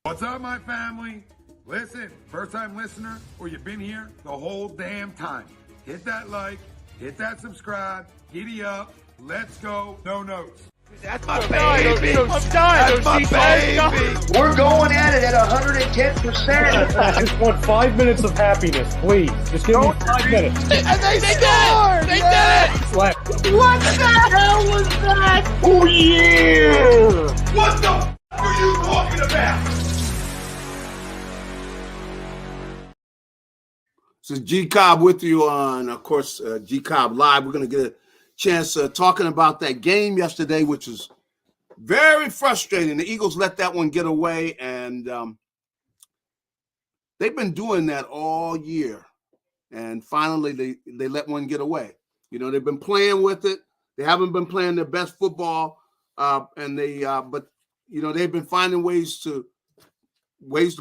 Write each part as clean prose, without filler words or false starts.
What's up, my family? Listen, first-time listener, or you've been here the whole damn time. Hit that like, hit that subscribe, giddy up, let's go, no notes. That's my baby. I'm dying. That's my baby. We're going at it at 110%. I just want 5 minutes of happiness, please. Just give me 5 minutes. And they scored! They did it! Slap. What the hell was that? Oh, yeah! What the f*** are you talking about? So G Cobb with you on, of course, G Cobb Live. We're going to get a chance talking about that game yesterday, which was very frustrating. The Eagles let that one get away, and they've been doing that all year. And finally, they let one get away. You know, they've been playing with it. They haven't been playing their best football, but you know, they've been finding ways to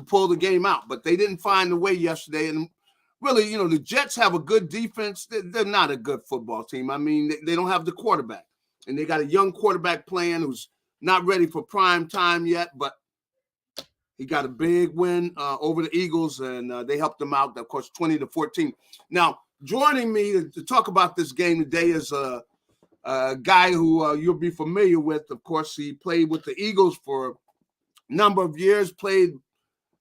pull the game out. But they didn't find the way yesterday. And really, you know, the Jets have a good defense. They're not a good football team. I mean, they don't have the quarterback. And they got a young quarterback playing who's not ready for prime time yet, but he got a big win over the Eagles, and they helped them out, of course, 20-14. Now, joining me to talk about this game today is a guy who you'll be familiar with. Of course, he played with the Eagles for a number of years, played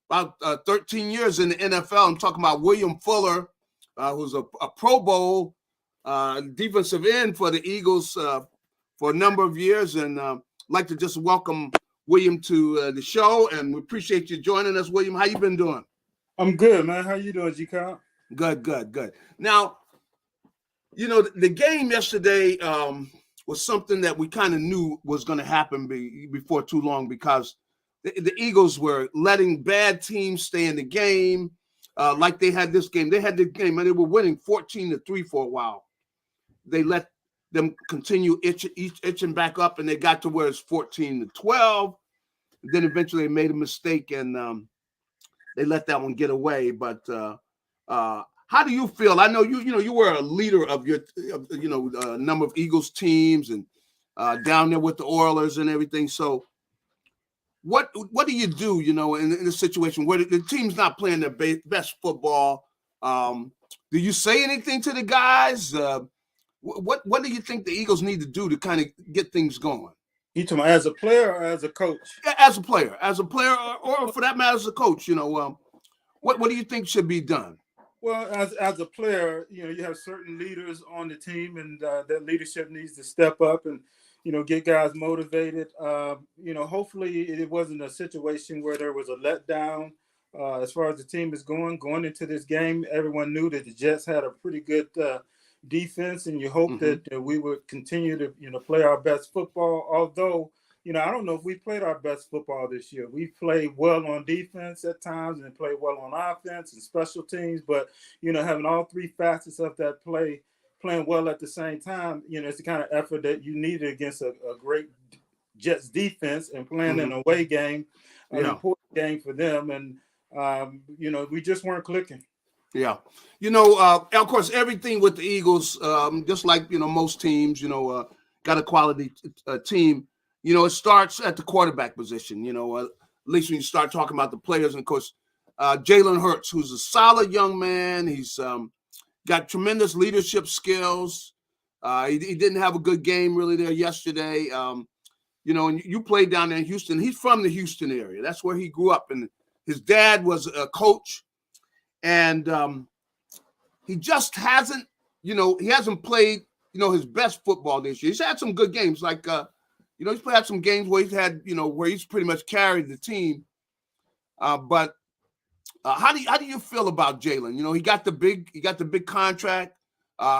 about 13 years in the NFL. I'm talking about William Fuller, who's a Pro Bowl defensive end for the Eagles for a number of years. And I'd like to just welcome William to the show. And we appreciate you joining us, William. How you been doing? I'm good, man. How you doing, G Cobb? Good. Now, you know, the game yesterday was something that we kind of knew was going to happen before too long, because the Eagles were letting bad teams stay in the game, like they had this game. They had the game, and they were winning 14-3 for a while. They let them continue itching back up, and they got to where it's 14-12. Then eventually they made a mistake, and they let that one get away. But how do you feel? I know you were a leader of your number of Eagles teams, and down there with the Oilers and everything. So what do you do, you know, in a situation where the team's not playing their best football? Do you say anything to the guys? What do you think the Eagles need to do to kind of get things going? You talking about as a player or as a coach? Yeah, as a player, or for that matter, as a coach. You know, what do you think should be done? Well, as a player, you know, you have certain leaders on the team, and that leadership needs to step up and, you know, get guys motivated. You know, hopefully it wasn't a situation where there was a letdown as far as the team is going into this game. Everyone knew that the Jets had a pretty good defense, and you hope that we would continue to, you know, play our best football. Although, you know, I don't know if we played our best football this year. We played well on defense at times and played well on offense and special teams, but, you know, having all three facets of that playing well at the same time, you know, it's the kind of effort that you needed against a great Jets defense, and playing an away game, an important game for them. And, you know, we just weren't clicking. Yeah. You know, of course, everything with the Eagles, just like, you know, most teams, you know, got a quality team, you know, it starts at the quarterback position, you know, at least when you start talking about the players. And, of course, Jalen Hurts, who's a solid young man. He's got tremendous leadership skills. He didn't have a good game really there yesterday. You know, and you played down there in Houston. He's from the Houston area. That's where he grew up. And his dad was a coach. And he just hasn't, you know, he hasn't played, you know, his best football this year. He's had some good games, like, you know, he's had some games where he's had, you know, where he's pretty much carried the team. But how do you feel about Jalen? You know, he got the big contract.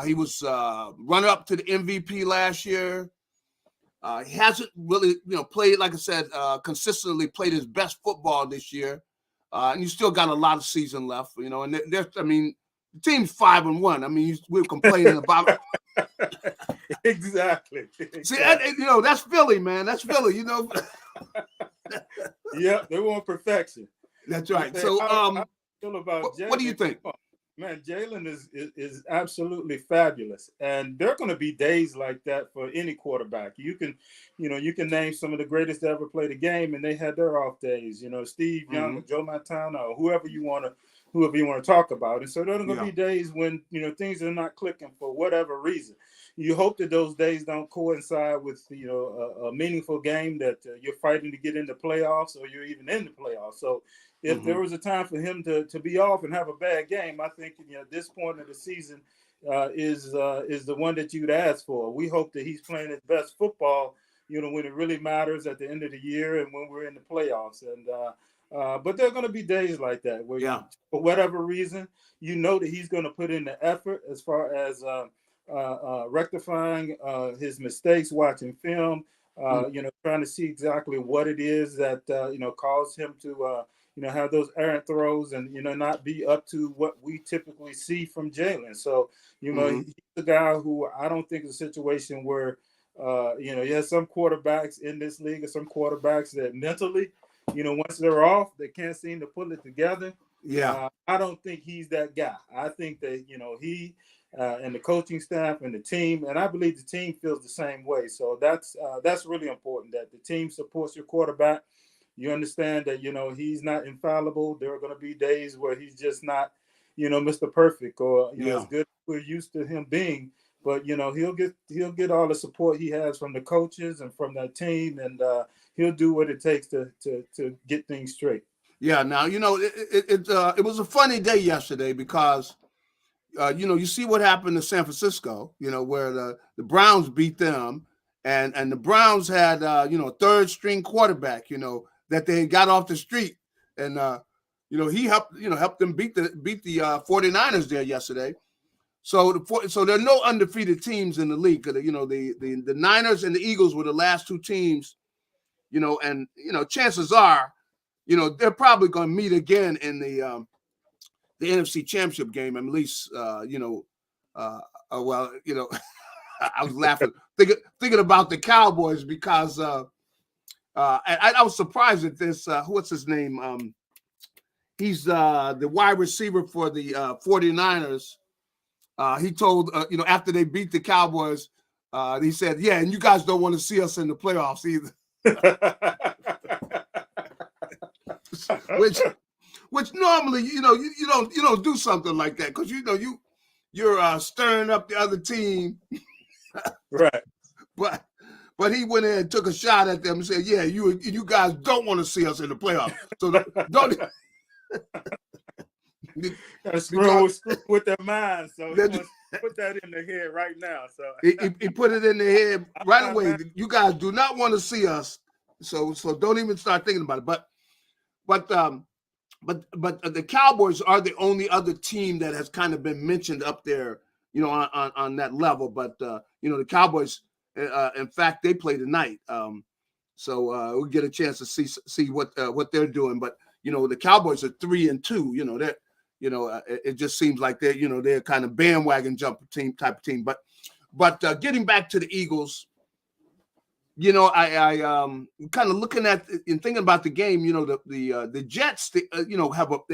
He was runner up to the MVP last year. He hasn't really, you know, played, like I said, consistently played his best football this year. And you still got a lot of season left, you know. And I mean, the team's 5-1. I mean, we're complaining about it. Exactly. See, you know, that's Philly, man. That's Philly, you know. Yeah, they want perfection. That's right. So, I feel about what do you think? Man, Jalen is absolutely fabulous, and there are going to be days like that for any quarterback. You can name some of the greatest to ever play the game, and they had their off days. Steve Young, or Joe Montana, or whoever you want to talk about. And so there are going to be days when things are not clicking for whatever reason. You hope that those days don't coincide with a meaningful game that you're fighting to get into playoffs, or you're even in the playoffs. So if there was a time for him to be off and have a bad game, I think at this point of the season is the one that you'd ask for. We hope that he's playing his best football, when it really matters at the end of the year and when we're in the playoffs. And but there are going to be days like that where, for whatever reason, that he's going to put in the effort as far as rectifying his mistakes, watching film, trying to see exactly what it is that caused him to have those errant throws and not be up to what we typically see from Jalen. So he's the guy who I don't think is a situation where you have some quarterbacks in this league, or some quarterbacks that mentally, once they're off, they can't seem to pull it together. I don't think he's that guy. I think that he and the coaching staff and the team, and I believe the team feels the same way. So that's really important, that the team supports your quarterback. You understand that he's not infallible. There are going to be days where he's just not Mr. Perfect, or as good as we're used to him being. But he'll get all the support he has from the coaches and from that team, and he'll do what it takes to get things straight. Yeah. Now it was a funny day yesterday because you see what happened to San Francisco. Where the Browns beat them, and the Browns had a third string quarterback. That they got off the street, and he helped them beat the 49ers there yesterday. So there are no undefeated teams in the league. The Niners and the Eagles were the last two teams, and chances are, they're probably going to meet again in the NFC Championship game. At least, I was laughing thinking about the Cowboys because. I was surprised at this. What's his name? He's the wide receiver for the 49ers. He told, after they beat the Cowboys, he said, "Yeah, and you guys don't want to see us in the playoffs either." which normally, you don't do something like that because you're stirring up the other team, right? But he went in and took a shot at them and said, "Yeah, you guys don't want to see us in the playoffs, so don't." Screw with their minds, so he wants to put that in their head right now. So he put it in their head right away. You guys do not want to see us, so don't even start thinking about it. But the Cowboys are the only other team that has kind of been mentioned up there, on that level. But the Cowboys. In fact, they play tonight, so we'll get a chance to see what they're doing. But the Cowboys are 3-2. That it just seems like they're kind of bandwagon jump team type of team. But getting back to the Eagles, I kind of looking at and thinking about the game. The Jets, they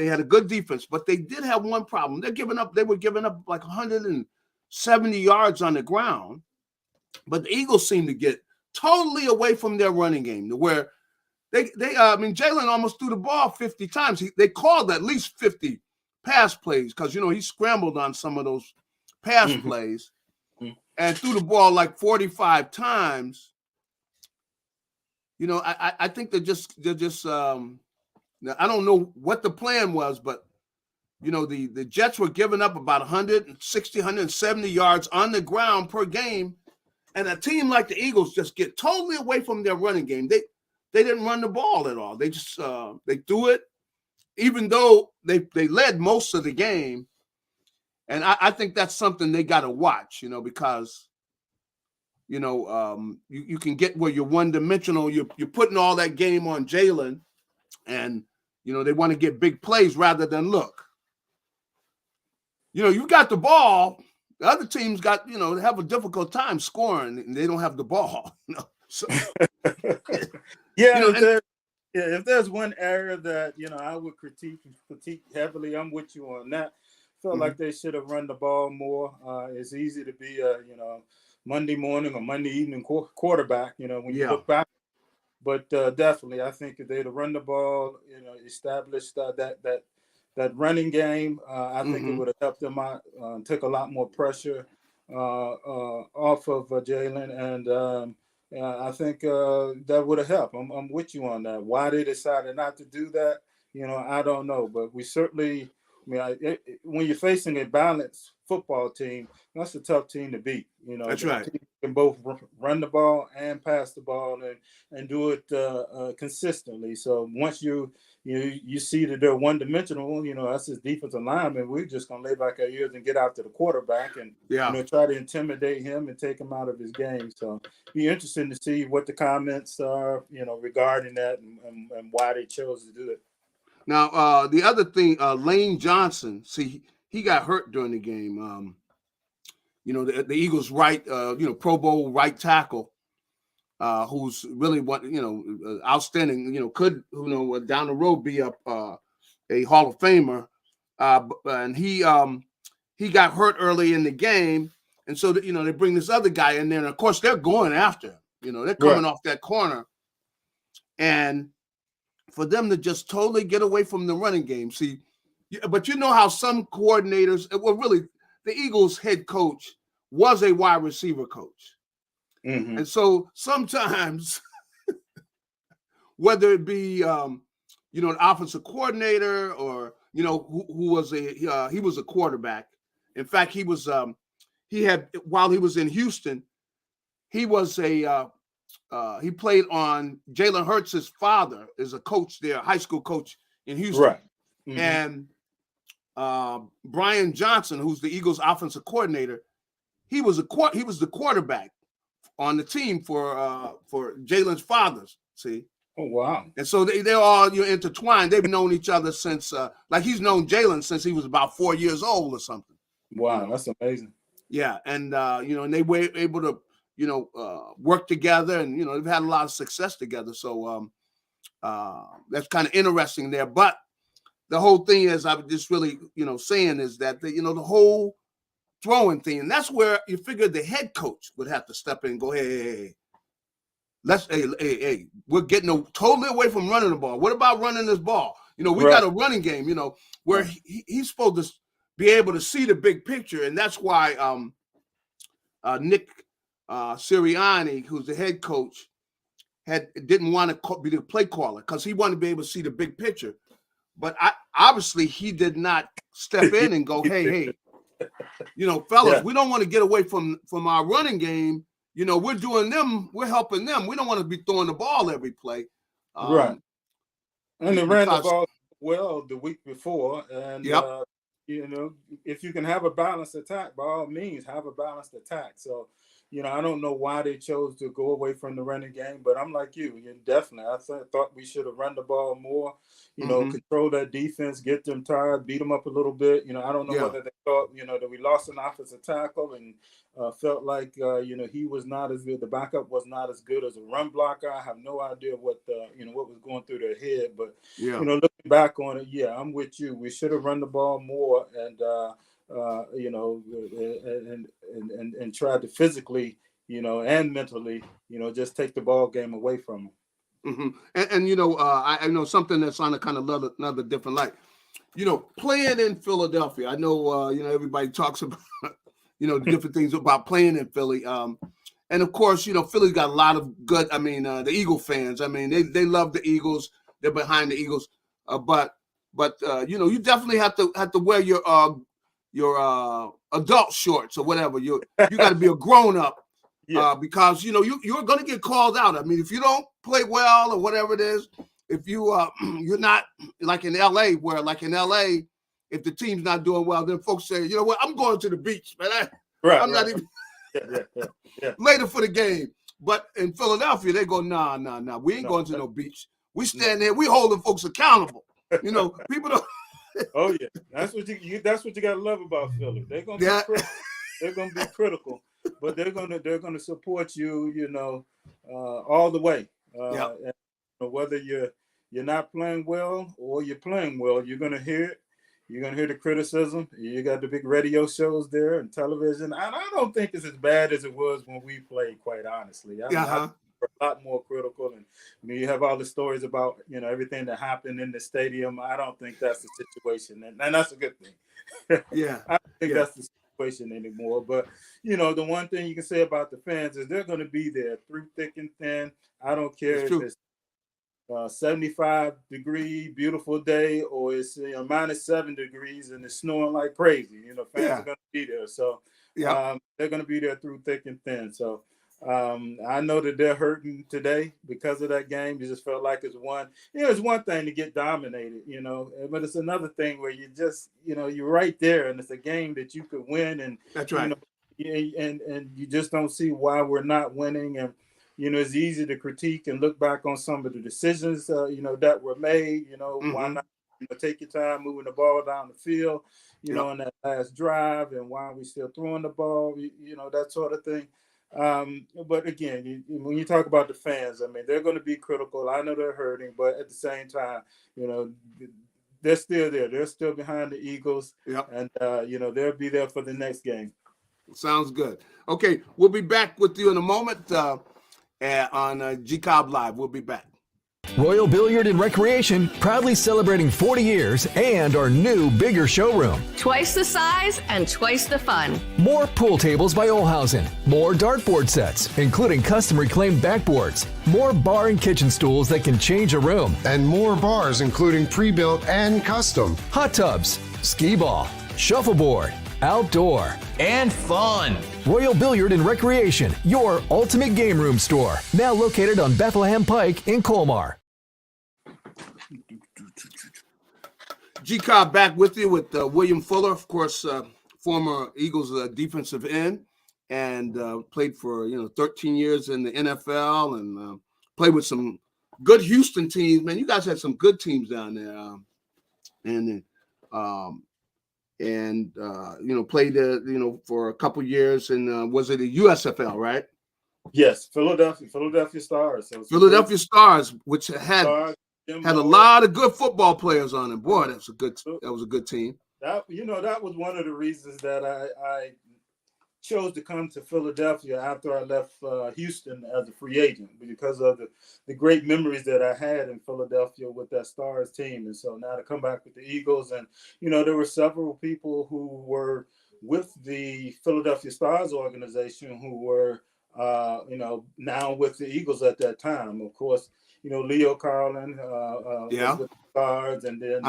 had a good defense, but they did have one problem. They were giving up like 170 yards on the ground. But the Eagles seem to get totally away from their running game, to where Jalen almost threw the ball 50 times. They called at least 50 pass plays because he scrambled on some of those pass plays and threw the ball like 45 times. I think they're just I don't know what the plan was, but the Jets were giving up about 160, 170 yards on the ground per game. And a team like the Eagles just get totally away from their running game. They didn't run the ball at all. They just they threw it, even though they led most of the game. And I think that's something they got to watch, because you can get where you're one dimensional. You're putting all that game on Jalen, and they want to get big plays rather than look. You got the ball. The other teams got, they have a difficult time scoring, and they don't have the ball. So if there's one area that I would critique heavily, I'm with you on that. felt like they should have run the ball more. It's easy to be a Monday morning or Monday evening quarterback. When you look back. But definitely, I think if they'd have run the ball, established that running game, I think it would have helped them out, took a lot more pressure off of Jalen, and I think that would have helped. I'm with you on that. Why they decided not to do that, I don't know. But we certainly, when you're facing a balanced football team, that's a tough team to beat. That's right. Team can both run the ball and pass the ball and do it consistently. So once you see that they're one-dimensional, that's his defensive lineman. We're just gonna lay back our ears and get after the quarterback and try to intimidate him and take him out of his game. So be interesting to see what the comments are, regarding that and why they chose to do it. Now, the other thing, Lane Johnson, see, he got hurt during the game. The Eagles' right, Pro Bowl right tackle, who's really outstanding. Could down the road be a Hall of Famer, and he got hurt early in the game, and so they bring this other guy in there, and of course they're going after him. They're coming off that corner, and for them to just totally get away from the running game. See, but how some coordinators, well, really, the Eagles head coach was a wide receiver coach. Mm-hmm. And so sometimes, whether it be, an offensive coordinator or, who was he was a quarterback. In fact, he was, while he was in Houston, he was he played on Jalen Hurts' father is a coach there, high school coach in Houston. Right. Mm-hmm. And Brian Johnson, who's the Eagles offensive coordinator, he was the quarterback on the team for Jalen's fathers. See? Oh wow! And so they're all intertwined. They've known each other since he's known Jalen since he was about 4 years old or something. Wow, that's amazing. Yeah, and and they were able to work together, and they've had a lot of success together. So that's kind of interesting there. But the whole thing is, I'm just really saying is that the whole throwing thing, and that's where you figured the head coach would have to step in and go, hey, we're getting totally away from running the ball. What about running this ball? We got a running game, where he's supposed to be able to see the big picture, and that's why Nick Sirianni, who's the head coach, didn't want to be the play caller because he wanted to be able to see the big picture. But obviously he did not step in and go, hey, fellas, we don't want to get away from our running game. We're doing them, we're helping them. We don't want to be throwing the ball every play. Right. And they ran the ball well the week before. And, if you can have a balanced attack, by all means, have a balanced attack. So, I don't know why they chose to go away from the running game, but I'm like you. Definitely. I thought we should have run the ball more, control that defense, get them tired, beat them up a little bit. I don't know whether they thought, that we lost an offensive tackle and felt like, he was not as good. The backup was not as good as a run blocker. I have no idea what was going through their head. But, looking back on it, I'm with you. We should have run the ball more and and tried to physically, and mentally, just take the ball game away from them. Mm-hmm. And I know something that's on a kind of another different light. Playing in Philadelphia, I know everybody talks about different things about playing in Philly. And of course, Philly's got a lot of good. I mean, the Eagle fans. I mean, they love the Eagles. They're behind the Eagles. But you definitely have to wear your adult shorts or whatever. You got to be a grown up because you're going to get called out. I mean, if you don't play well or whatever it is, if you're not like in LA, where like in LA, if the team's not doing well, then folks say, you know what, I'm going to the beach, man. I'm not even later for the game. But in Philadelphia, they go, nah, we ain't going to no beach. We stand there, we holding folks accountable. People don't. Oh yeah, that's what you gotta love about Philly. They're gonna be critical, but they're gonna support you, all the way. And whether you're not playing well or you're playing well, you're gonna hear it. You're going to hear the criticism. You got the big radio shows there and television. And I don't think it's as bad as it was when we played, quite honestly. I mean, we're a lot more critical. And you have all the stories about, everything that happened in the stadium. I don't think that's the situation. And that's a good thing. Yeah. I don't think that's the situation anymore. But, the one thing you can say about the fans is they're going to be there through thick and thin. I don't care if it's 75-degree beautiful day or it's -7 degrees and it's snowing like crazy. Fans are going to be there. So they're going to be there through thick and thin. So I know that they're hurting today because of that game. You just felt like it's one thing to get dominated, but it's another thing where you just, you're right there and it's a game that you could win. And that's right. And you just don't see why we're not winning. And it's easy to critique and look back on some of the decisions, that were made. Why not take your time moving the ball down the field, on that last drive, and why are we still throwing the ball, that sort of thing. But again, when you talk about the fans, I mean, they're going to be critical. I know they're hurting, but at the same time, they're still there. They're still behind the Eagles, and they'll be there for the next game. Sounds good. Okay, we'll be back with you in a moment. On G Cobb Live. We'll be back. Royal Billiard and Recreation, proudly celebrating 40 years and our new, bigger showroom. Twice the size and twice the fun. More pool tables by Olhausen. More dartboard sets, including custom reclaimed backboards. More bar and kitchen stools that can change a room. And more bars, including pre-built and custom. Hot tubs, skee ball, shuffleboard, outdoor, and fun. Royal Billiard and Recreation, your ultimate game room store. Now located on Bethlehem Pike in Colmar. G Cobb back with you with William Fuller, of course, former Eagles defensive end, and played for 13 years in the NFL, and played with some good Houston teams. Man, you guys had some good teams down there, played for a couple years, and was it the USFL, right? Yes, Philadelphia Stars. So Philadelphia Stars, which had a lot of good football players on it. Boy, that was a good team. That was one of the reasons that I chose to come to Philadelphia after I left Houston as a free agent, because of the great memories that I had in Philadelphia with that Stars team. And so now to come back with the Eagles, and there were several people who were with the Philadelphia Stars organization who were now with the Eagles at that time. Of course, Leo Carlin was with the Stars, and then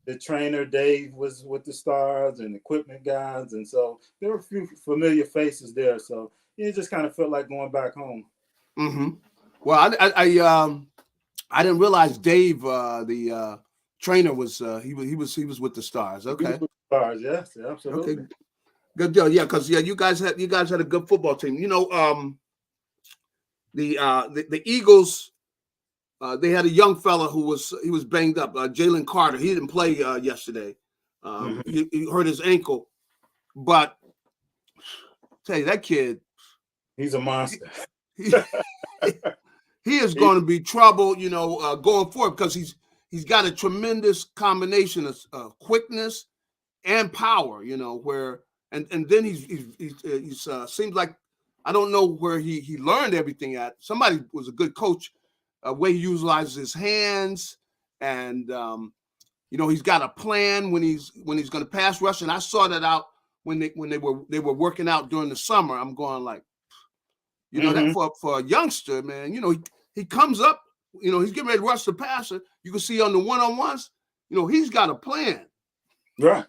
the trainer Dave was with the Stars, and equipment guys, and so there were a few familiar faces there. So it just kind of felt like going back home. Mm-hmm. Well, I didn't realize Dave, the trainer, was he was with the Stars. Okay, with the Stars, yes, absolutely. Okay. Good deal. Yeah, because you guys had a good football team. The Eagles. They had a young fella who was banged up, Jalen Carter. He didn't play yesterday. He hurt his ankle, but tell you that kid, he's a monster. He is going to be trouble, going forward, because he's got a tremendous combination of quickness and power. And then he's seems like, I don't know where he learned everything at. Somebody was a good coach. Way he utilizes his hands, and he's got a plan when he's going to pass rush. And I saw that out when they were working out during the summer. I'm going like, that for a youngster, man. He comes up, he's getting ready to rush the passer. You can see on the one-on-ones, he's got a plan, right?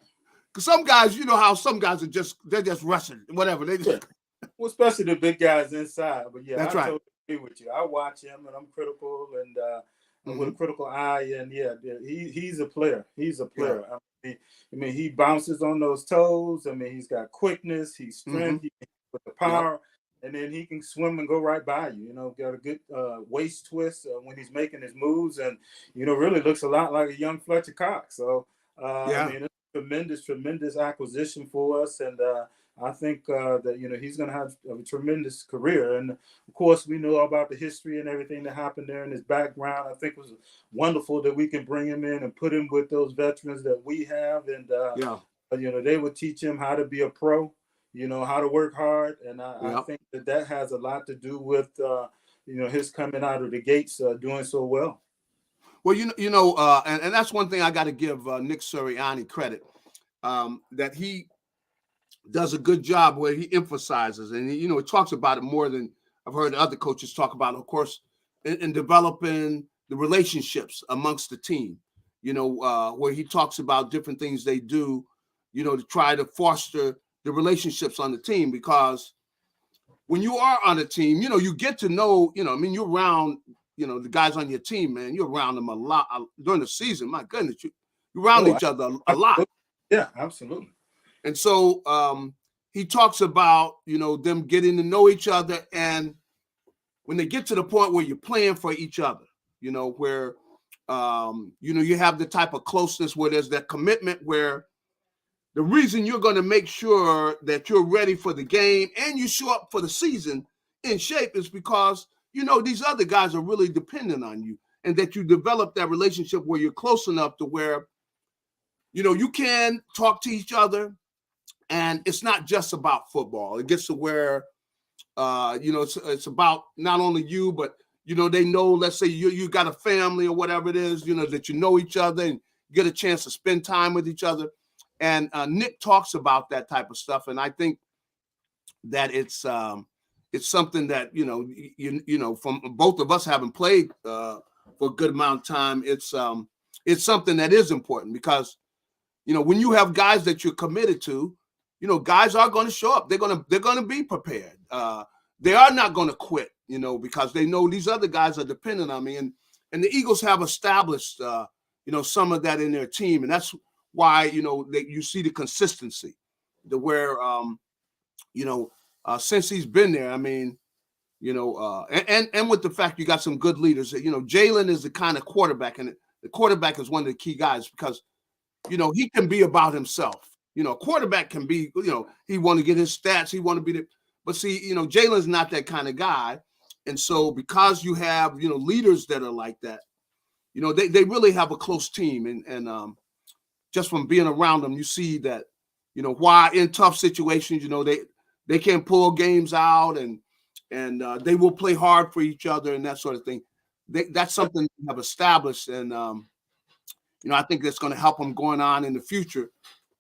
Because some guys, how some guys they're just rushing, whatever they just. Well, especially the big guys inside. But yeah, that's I right. Totally agree with you. I watch him, and I'm critical, and with a critical eye. And he's a player. He's a player. Yeah. I mean, he bounces on those toes. I mean, he's got quickness. He's strength. With the power, and then he can swim and go right by you. Got a good waist twist when he's making his moves, and really looks a lot like a young Fletcher Cox. So I mean, it's a tremendous acquisition for us, and I think that he's going to have a tremendous career. And of course, we know about the history and everything that happened there in his background. I think it was wonderful that we can bring him in and put him with those veterans that we have, and they would teach him how to be a pro, how to work hard, and I think that has a lot to do with his coming out of the gates doing so well. Well, and that's one thing I got to give Nick Sirianni credit, that he does a good job where he emphasizes, and he talks about it more than I've heard other coaches talk about, of course, in developing the relationships amongst the team, where he talks about different things they do, to try to foster the relationships on the team. Because when you are on a team, you get to know, you're around, the guys on your team, man, you're around them a lot during the season. My goodness, you're around each other a lot. Yeah, absolutely. And so he talks about, them getting to know each other. And when they get to the point where you're playing for each other, where, you have the type of closeness where there's that commitment, where the reason you're going to make sure that you're ready for the game and you show up for the season in shape is because, these other guys are really dependent on you, and that you develop that relationship where you're close enough to where, you can talk to each other. And it's not just about football. It gets to where, it's about not only you, but, they know, let's say you got a family or whatever it is, that you know each other and get a chance to spend time with each other. And Nick talks about that type of stuff. And I think that it's something that, from both of us having played for a good amount of time, it's something that is important because, when you have guys that you're committed to, guys are going to show up. They're going to be prepared. They are not going to quit, because they know these other guys are dependent on me. And the Eagles have established, some of that in their team. And that's why, you see the consistency to where, since he's been there, I mean, and with the fact you got some good leaders, Jalen is the kind of quarterback, and the quarterback is one of the key guys because, he can be about himself. Quarterback can be, he want to get his stats. He want to be but see, Jalen's not that kind of guy. And so because you have, leaders that are like that, they really have a close team. And just from being around them, you see that, why in tough situations, they can pull games out and they will play hard for each other and that sort of thing. That's something we have established. And, I think that's going to help them going on in the future.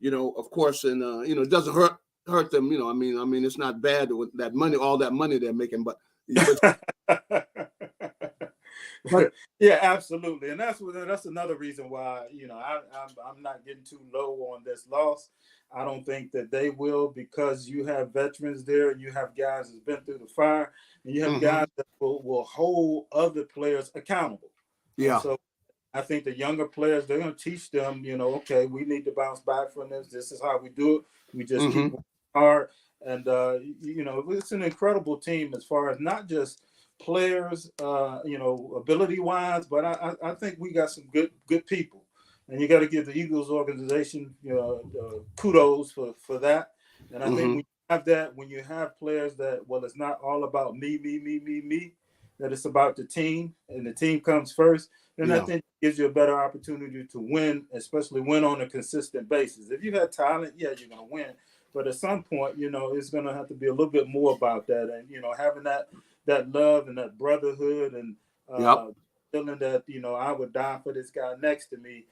Of course, and it doesn't hurt them. I mean, it's not bad with that money, all that money they're making, but yeah, absolutely, and that's another reason why I'm not getting too low on this loss. I don't think that they will, because you have veterans there, and you have guys that's been through the fire, and you have guys that will hold other players accountable. Yeah. And so I think the younger players, they're going to teach them, okay, we need to bounce back from this. This is how we do it. We just keep working hard. And, it's an incredible team as far as not just players, ability-wise, but I think we got some good people. And you got to give the Eagles organization, kudos for that. And I think when you have that, when you have players that, it's not all about me, that it's about the team, and the team comes first, then I think it gives you a better opportunity to win, especially win on a consistent basis. If you have talent, you're going to win. But at some point, it's going to have to be a little bit more about that. And, having that love and that brotherhood and feeling that, I would die for this guy next to me,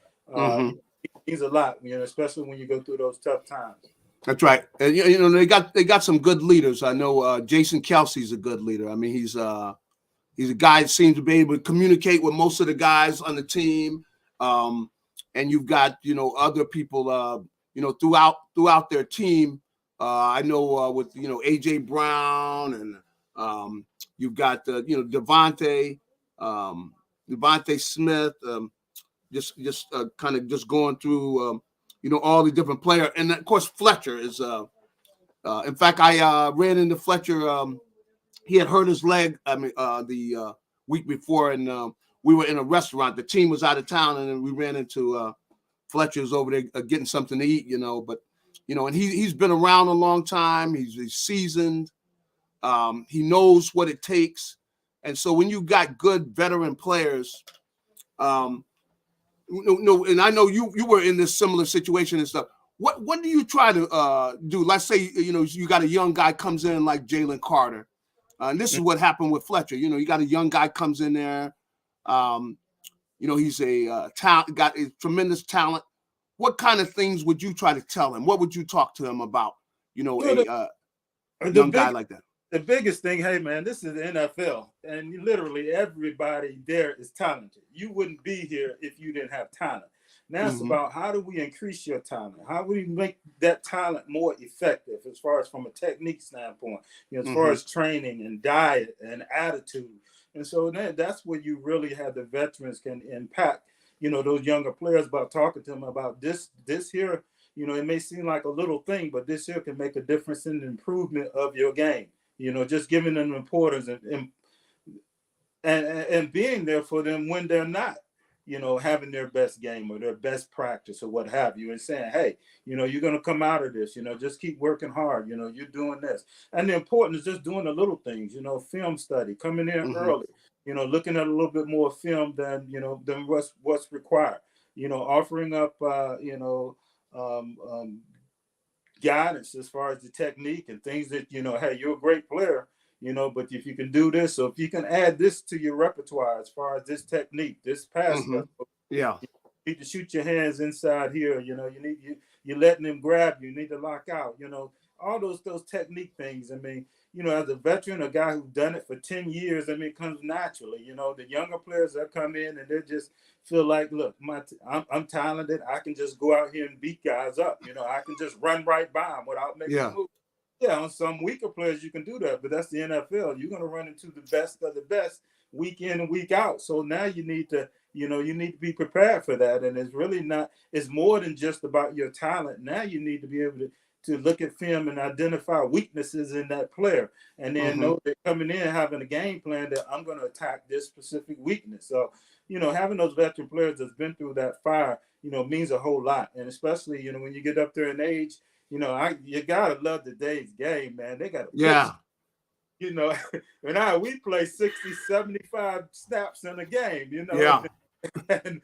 means a lot, especially when you go through those tough times. That's right. And, they got some good leaders. I know Jason Kelsey's a good leader. I mean, he's a guy that seems to be able to communicate with most of the guys on the team. And you've got, other people, throughout their team. I know with, A.J. Brown and you've got, Devontae Smith, just kind of just going through, all the different players. And, of course, Fletcher is in fact, I ran into Fletcher. He had hurt his leg, the week before, and we were in a restaurant. The team was out of town, and then we ran into Fletcher's over there getting something to eat, but and he's been around a long time. He's seasoned. He knows what it takes. And so when you got good veteran players, and I know you were in this similar situation and stuff. What do you try to do? Let's say, you got a young guy comes in like Jalen Carter. And this is what happened with Fletcher. You got a young guy comes in there. He's a got a tremendous talent. What kind of things would you try to tell him? What would you talk to him about? A young guy like that. The biggest thing, hey man, this is the NFL, and literally everybody there is talented. You wouldn't be here if you didn't have talent. Now it's about how do we increase your talent? How do we make that talent more effective as far as from a technique standpoint, as far as training and diet and attitude. And so that's where you really have the veterans can impact, those younger players about talking to them about this here. It may seem like a little thing, but this here can make a difference in the improvement of your game. Just giving them importance and being there for them when they're not, having their best game or their best practice or what have you, and saying, hey, you're going to come out of this, just keep working hard, you're doing this. And the importance is just doing the little things, film study, coming in early, looking at a little bit more film than what's required, offering up, guidance as far as the technique and things that, hey, you're a great player, but if you can do this, so if you can add this to your repertoire as far as this technique, this pass, you need to shoot your hands inside here, you're letting them grab you need to lock out, all those technique things. I mean, as a veteran, a guy who's done it for 10 years, it comes naturally. The younger players that come in and they just feel like, look, I'm talented. I can just go out here and beat guys up. I can just run right by them without making a move. Yeah, on some weaker players, you can do that, but that's the NFL. You're going to run into the best of the best week in and week out. So now you need to, you need to be prepared for that. And it's really not, it's more than just about your talent. Now you need to be able to look at film and identify weaknesses in that player, and then know that coming in having a game plan that I'm going to attack this specific weakness. So, having those veteran players that's been through that fire, means a whole lot. And especially, when you get up there in age, you gotta love today's game, man. They got and we play 60, 75 snaps in a game, and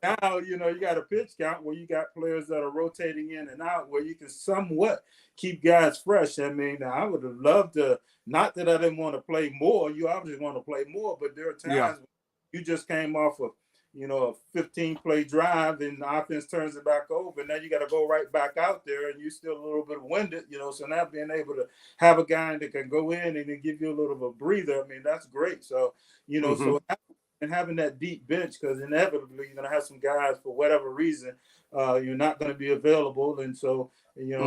now, you got a pitch count where you got players that are rotating in and out where you can somewhat keep guys fresh. I mean, I would have loved to, not that I didn't want to play more. You obviously want to play more, but there are times when you just came off of, a 15-play drive and the offense turns it back over. And now you got to go right back out there and you're still a little bit winded, so now being able to have a guy that can go in and then give you a little of a breather, I mean, that's great. So, so and having that deep bench, because inevitably you're going to have some guys for whatever reason you're not going to be available, and so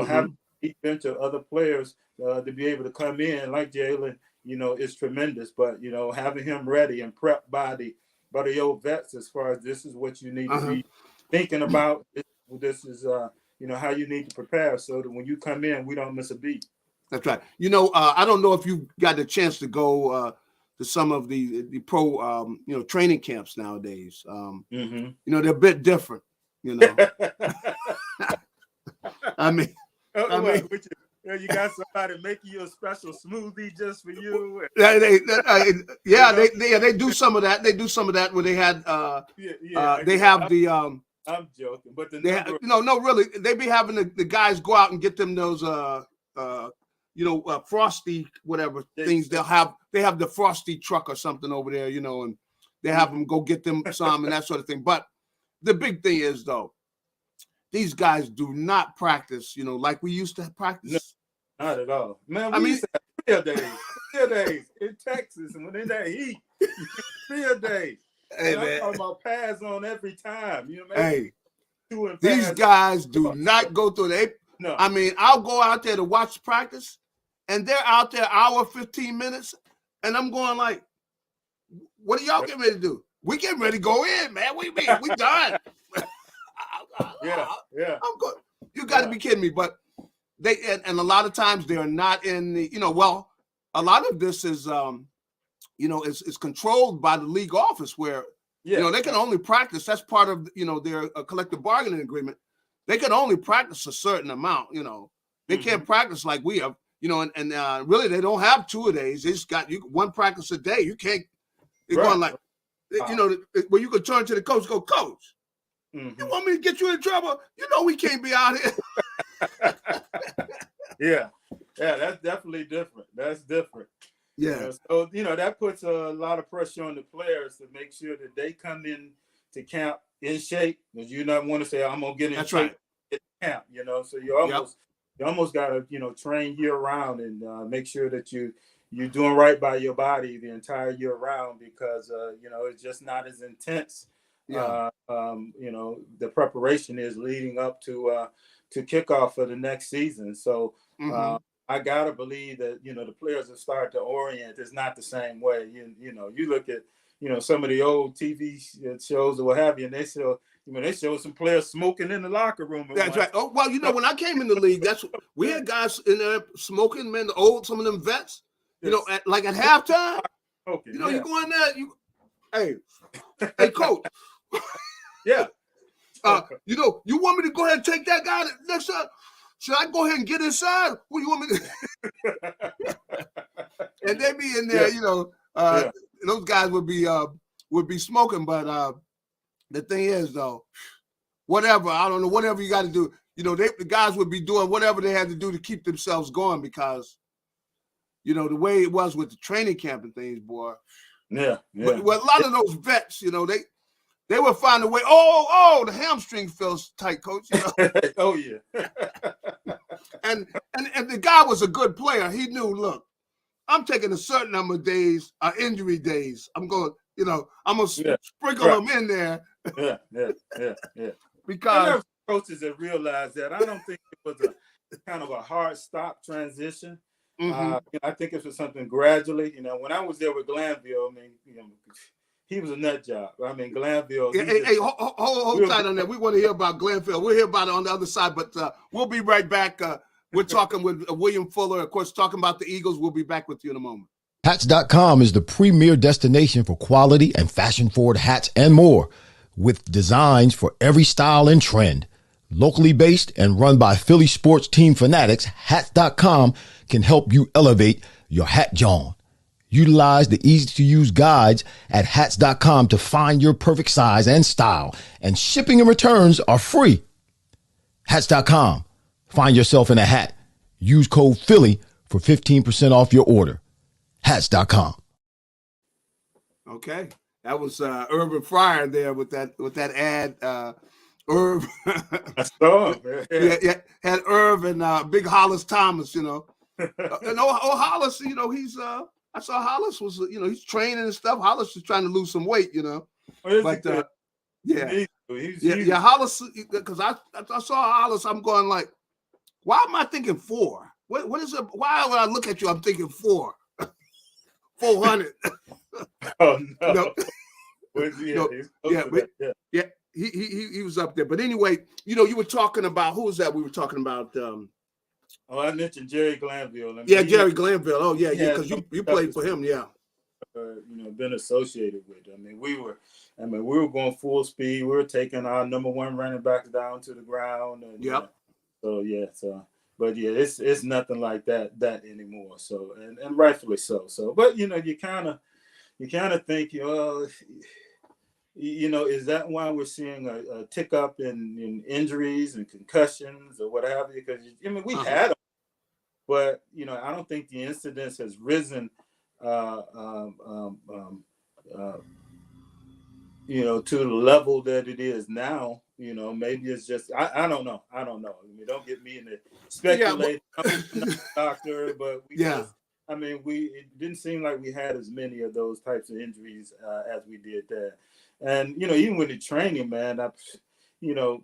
having a deep bench of other players to be able to come in like Jalen, is tremendous. But having him ready and prepped by the old vets as far as this is what you need to be thinking about. This is how you need to prepare so that when you come in, we don't miss a beat. That's right. I don't know if you got the chance to go to some of the pro training camps nowadays. They're a bit different. I mean, you got somebody making you a special smoothie just for you. They do some of that. They do some of that where they had they have the I'm joking, but really, they be having the guys go out and get them those frosty whatever things. They have the frosty truck or something over there, and they have them go get them some and that sort of thing. But the big thing is, though, these guys do not practice, like we used to practice. No, not at all, man. We used to have field days in Texas, and when in that heat, field days. Hey, man, I'm talking about pads on every time. Hey, these guys do not go through it. No. I mean, I'll go out there to watch practice, and they're out there hour, 15 minutes, and I'm going like, what are y'all getting ready to do? We getting ready to go in, man. We done. Yeah. I'm good. You got to be kidding me. But they and a lot of times they are not in the, a lot of this is is controlled by the league office where they can only practice. That's part of their collective bargaining agreement. they can only practice a certain amount. They can't practice like we have. And really they don't have 2 days. They just got one practice a day. You can't. They're going like, where you could turn to the coach, go, Coach. You want me to get you in trouble? We can't be out here. Yeah, that's definitely different. That's different. Yeah. So that puts a lot of pressure on the players to make sure that they come in to camp in shape, because you not want to say, I'm gonna get in shape at camp. So you almost got to train year round and make sure that you're doing right by your body the entire year round, because it's just not as intense. The preparation is leading up to kickoff for the next season. So I gotta believe that the players have started to orient. It's not the same way. You look at some of the old TV shows or what have you, and they show some players smoking in the locker room. That's right. Oh well, when I came in the league, we had guys in there smoking. Man, some of them vets. At halftime. Okay. You go in there. Hey, coach. Yeah. You want me to go ahead and take that guy next time? Should I go ahead and get inside? What do you want me to? And they be in there, those guys would be smoking. But the thing is, though, whatever, I don't know, whatever you got to do, the guys would be doing whatever they had to do to keep themselves going, because, the way it was with the training camp and things, boy. Yeah. But a lot of those vets, they would find a way. Oh, the hamstring feels tight, coach. Oh yeah. and the guy was a good player. He knew, look, I'm taking a certain number of days, injury days. I'm going, I'm gonna sprinkle them in there. Yeah. Because coaches have realized that. I don't think it was a kind of a hard stop transition. I think it was something gradually. When I was there with Glanville, he was a nut job. Glanville. Hey, hold tight on that. We want to hear about Glanville. We'll hear about it on the other side, but we'll be right back. We're talking with William Fuller, of course, talking about the Eagles. We'll be back with you in a moment. Hats.com is the premier destination for quality and fashion-forward hats and more, with designs for every style and trend. Locally based and run by Philly sports team fanatics, Hats.com can help you elevate your hat John. Utilize the easy-to-use guides at Hats.com to find your perfect size and style, and shipping and returns are free. Hats.com. Find yourself in a hat. Use code Philly for 15% off your order. Hats.com. Okay, that was Urban Fryer there with that ad. Irv, I saw him. Yeah, had Irv and Big Hollis Thomas, and Hollis, he's I saw Hollis was, he's training and stuff. Hollis is trying to lose some weight, but Hollis, because I saw Hollis, I'm going like, why am I thinking 4? What is it? Why when I look at you, I'm thinking 400. Oh no. No. Yeah. He was up there. But anyway, you were talking about, who was that we were talking about? I mentioned Jerry Glanville. Jerry Glanville. Oh yeah, because you played for him, yeah. Been associated with. We were going full speed. We were taking our number 1 running backs down to the ground. And, but it's nothing like that anymore. So and rightfully so. So, but you kind of think, is that why we're seeing a tick up in injuries and concussions or what have you? Because we had them, but I don't think the incidence has risen. To the level that it is now. Maybe it's just I don't know. Don't get me into speculating. I'm not a doctor, but it didn't seem like we had as many of those types of injuries as we did there. And even with the training, man, you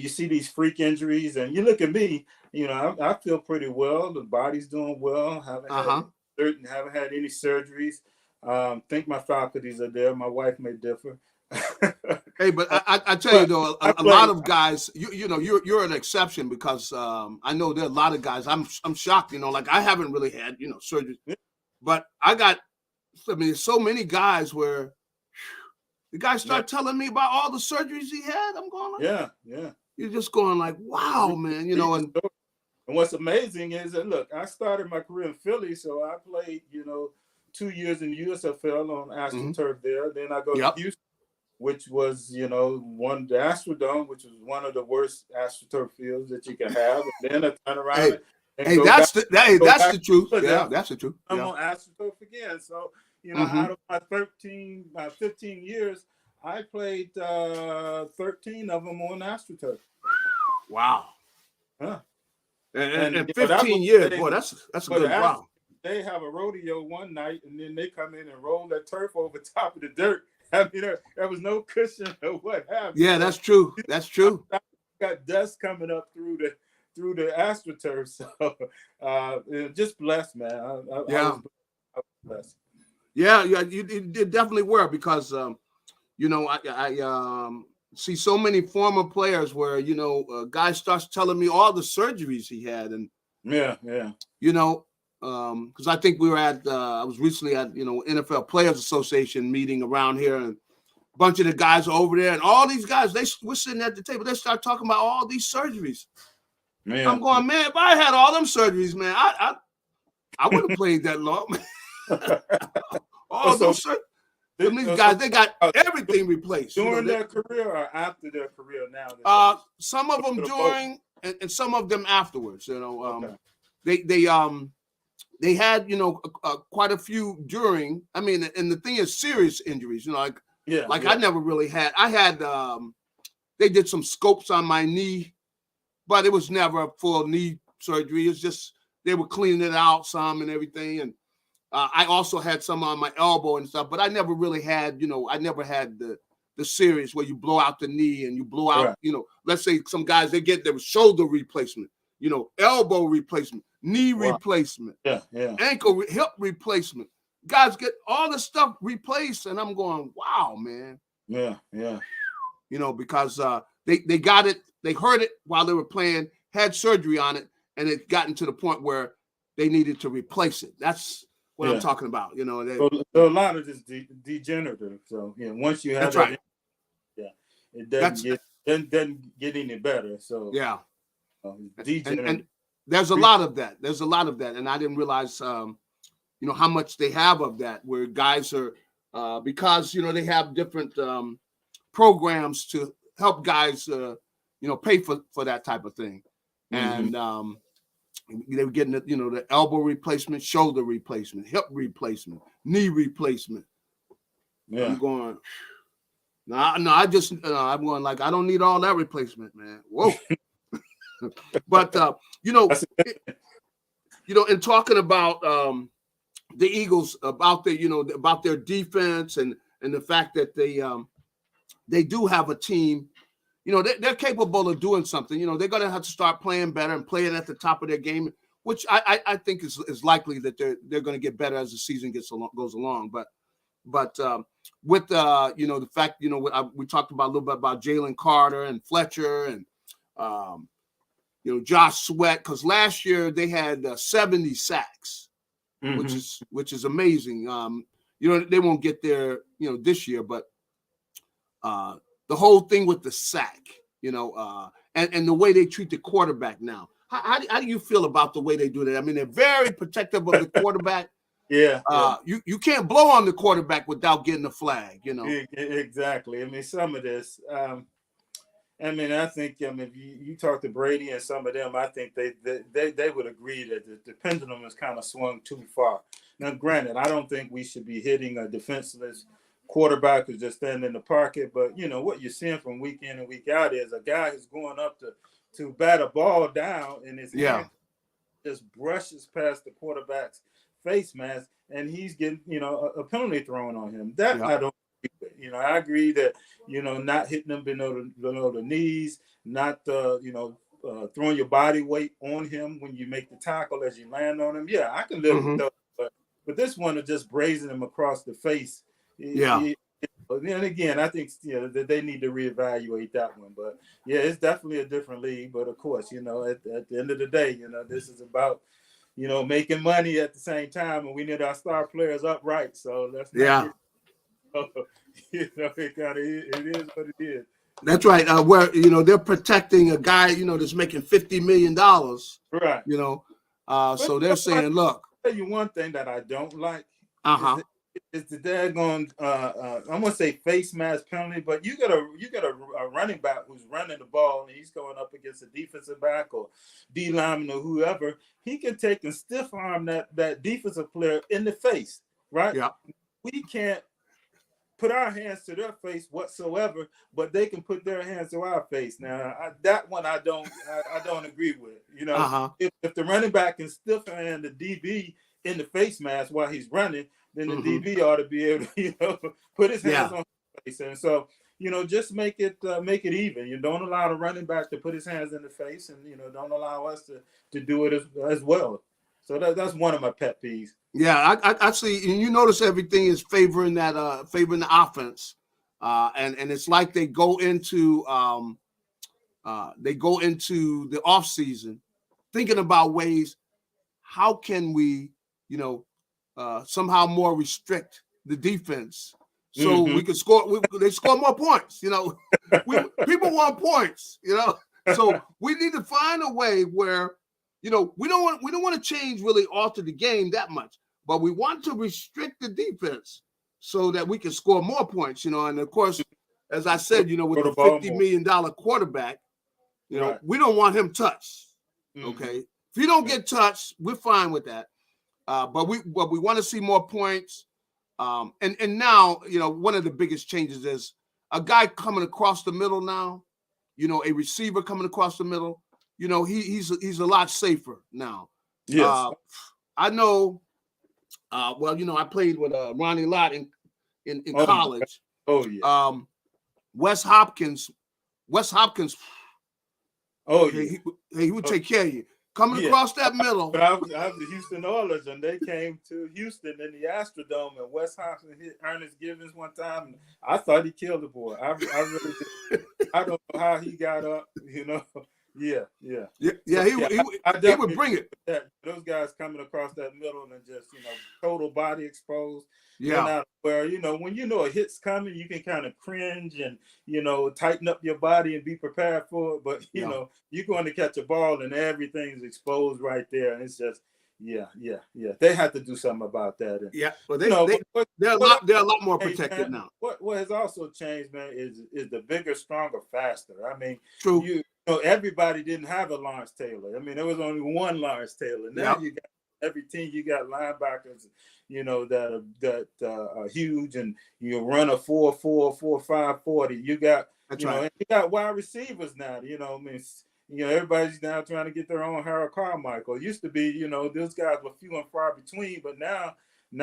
see these freak injuries, and you look at me. I feel pretty well. The body's doing well. Haven't had any surgeries. Think my faculties are there. My wife may differ. Hey, but I tell you though, a lot of guys, you're an exception, because I know there are a lot of guys. I'm shocked. Like I haven't really had surgery, but so many guys where the guys start telling me about all the surgeries he had. I'm going like, yeah. you're just going like, wow, man, you know. And what's amazing is that, look, I started my career in Philly, so I played, 2 years in USFL on AstroTurf there. Then I go to Houston, which was, the Astrodome, which was one of the worst AstroTurf fields that you can have. And then I turn around that's the truth. Yeah, that's the truth. I'm on AstroTurf again. So, out of my 15 years, I played 13 of them on AstroTurf. Wow. Huh. And 15 years, boy, that's a good problem. They have a rodeo one night, and then they come in and roll that turf over top of the dirt. I mean, there was no cushion or what happened. Yeah, that's true. That's true. I got dust coming up through the AstroTurf. So just blessed, man. I was blessed. Yeah, you definitely were, because I see so many former players where guy starts telling me all the surgeries he had, and because I think we were at I was recently at NFL Players Association meeting around here, and a bunch of the guys are over there, and all these guys we're sitting at the table, they start talking about all these surgeries. Man, I'm going, man, if I had all them surgeries, man, I wouldn't have played that long. All those surgeries. These guys, they got everything replaced. During their career or after their career now? Some of them during and some of them afterwards. They had quite a few during. I mean, and the thing is, serious injuries. I never really had. I had they did some scopes on my knee, but it was never a full knee surgery. It's just they were cleaning it out some and everything. And I also had some on my elbow and stuff, but I never really had, I never had the series where you blow out the knee and you blow out, let's say some guys, they get their shoulder replacement, elbow replacement, knee replacement, ankle, hip replacement. Guys get all the stuff replaced, and I'm going, wow, man. Yeah. Because they got it, they heard it while they were playing, had surgery on it, and it gotten to the point where they needed to replace it. That's what I'm talking about, So a lot of this degenerative. So once you have that's right. It doesn't get any better. So degenerative. And there's a lot of that. There's a lot of that, and I didn't realize, how much they have of that. Where guys are, because they have different programs to help guys, pay for that type of thing, and they were getting the elbow replacement, shoulder replacement, hip replacement, knee replacement. Yeah. I'm going, I'm going like, I don't need all that replacement, man. Whoa. But in talking about the Eagles, about about their defense and the fact that they do have a team. They're capable of doing something. They're going to have to start playing better and playing at the top of their game, which I think is likely that they're going to get better as the season goes along. But with the fact we talked about a little bit about Jalen Carter and Fletcher and Josh Sweat, because last year they had 70 sacks, which is amazing. They won't get there this year, but the whole thing with the sack, and the way they treat the quarterback now. How do you feel about the way they do that? I mean, they're very protective of the quarterback. You can't blow on the quarterback without getting a flag, Exactly. I mean, some of this. I think if you talk to Brady and some of them, I think they would agree that the pendulum has kind of swung too far. Now, granted, I don't think we should be hitting a defenseless quarterback who's just standing in the pocket, but what you're seeing from week in and week out is a guy who's going up to bat a ball down, and his hand just brushes past the quarterback's face mask, and he's getting a penalty thrown on him. That I don't agree with. I agree that not hitting them below the knees, not throwing your body weight on him when you make the tackle as you land on him. Yeah, I can live with those, but this one is just grazing him across the face. And again, I think that they need to reevaluate that one. But it's definitely a different league. But of course, at the end of the day, this is about making money at the same time, and we need our star players upright. So that's it kind of it is what it is. That's right. Where they're protecting a guy that's making $50 million. Right. So they're saying, look. I'll tell you one thing that I don't like. Is the daggone I'm gonna say face mask penalty, but you got a running back who's running the ball and he's going up against a defensive back or D lineman or whoever. He can take and stiff arm that defensive player in the face, right? Yeah. We can't put our hands to their face whatsoever, but they can put their hands to our face. Now that one I don't agree with. If the running back can stiff hand the DB in the face mask while he's running, then the DB ought to be able to, put his hands on his face. And so, just make it even. You don't allow the running back to put his hands in the face, and don't allow us to do it as well. So that's one of my pet peeves. Yeah, I see. And you notice everything is favoring the offense, and it's like they go into the off season thinking about ways how can we somehow more restrict the defense so we can score. They score more points. People want points. So we need to find a way where we don't want to change, really alter the game that much, but we want to restrict the defense so that we can score more points. And of course, as I said, with the $50 million quarterback, we don't want him touched. Okay, if he don't get touched, we're fine with that. But we want to see more points. And now, one of the biggest changes is a guy coming across the middle now, a receiver coming across the middle, he's a lot safer now. Yes. I know, I played with Ronnie Lott in college. Oh, yeah. Wes Hopkins. Oh, yeah. He would take care of you. Coming across that middle. But I was the Houston Oilers, and they came to Houston in the Astrodome, and Wes Hopkins hit Ernest Givens one time, and I thought he killed the boy. I really did. I don't know how he got up, Yeah. He would bring it. Those guys coming across that middle and just, total body exposed. Yeah. Where, when a hit's coming, you can kind of cringe and, tighten up your body and be prepared for it. But, you're going to catch a ball and everything's exposed right there. And it's just, yeah. They have to do something about that. And, well, they're a lot more protected now. What has also changed, man, is the bigger, stronger, faster. I mean, true. Everybody didn't have a Lawrence Taylor. I mean, there was only one Lawrence Taylor. Now you got every team. You got linebackers, that are huge, and you run a 4.4, 4.5 40. You got, That's right. And you got wide receivers now. Everybody's now trying to get their own Harold Carmichael. It used to be, those guys were few and far between, but now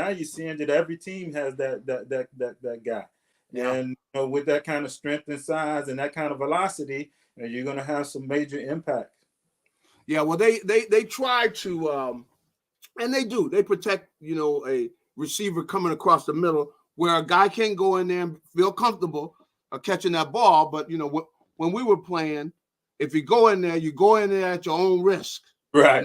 you're seeing that every team has that guy. Yeah. And with that kind of strength and size and that kind of velocity, you're going to have some major impact. Yeah, well, they try to, and they do. They protect, a receiver coming across the middle where a guy can't go in there and feel comfortable catching that ball. But, when we were playing, if you go in there at your own risk. Right.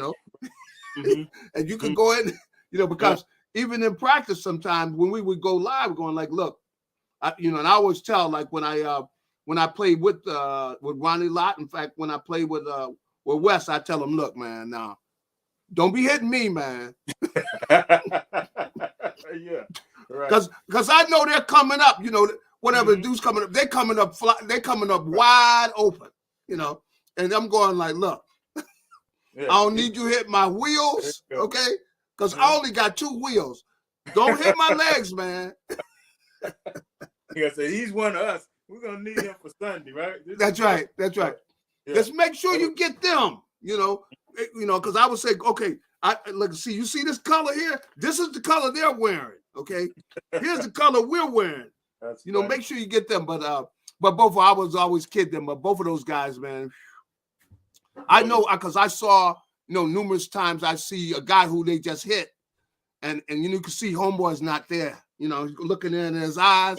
And you can go in, because even in practice sometimes when we would go live, we're going like, look, and I always tell, like when I played with Ronnie Lott, in fact, when I played with Wes, I tell him, look, man, now don't be hitting me, man. Yeah, right. Because I know they're coming up, whatever the dude's coming up, they're coming up wide open, and I'm going like, look, I don't need you hit my wheels, okay? Because I only got 2 wheels. Don't hit my legs, man. Yeah, so he's one of us. We're gonna need him for Sunday, right? That's right. Yeah. Just make sure you get them, because I would say, okay, you see this color here? This is the color they're wearing. Okay, here's the color we're wearing. That's make sure you get them. But both, I was always kidding them. But both of those guys, man, I know because I saw, numerous times I see a guy who they just hit, and you can see homeboy's not there. Looking in his eyes.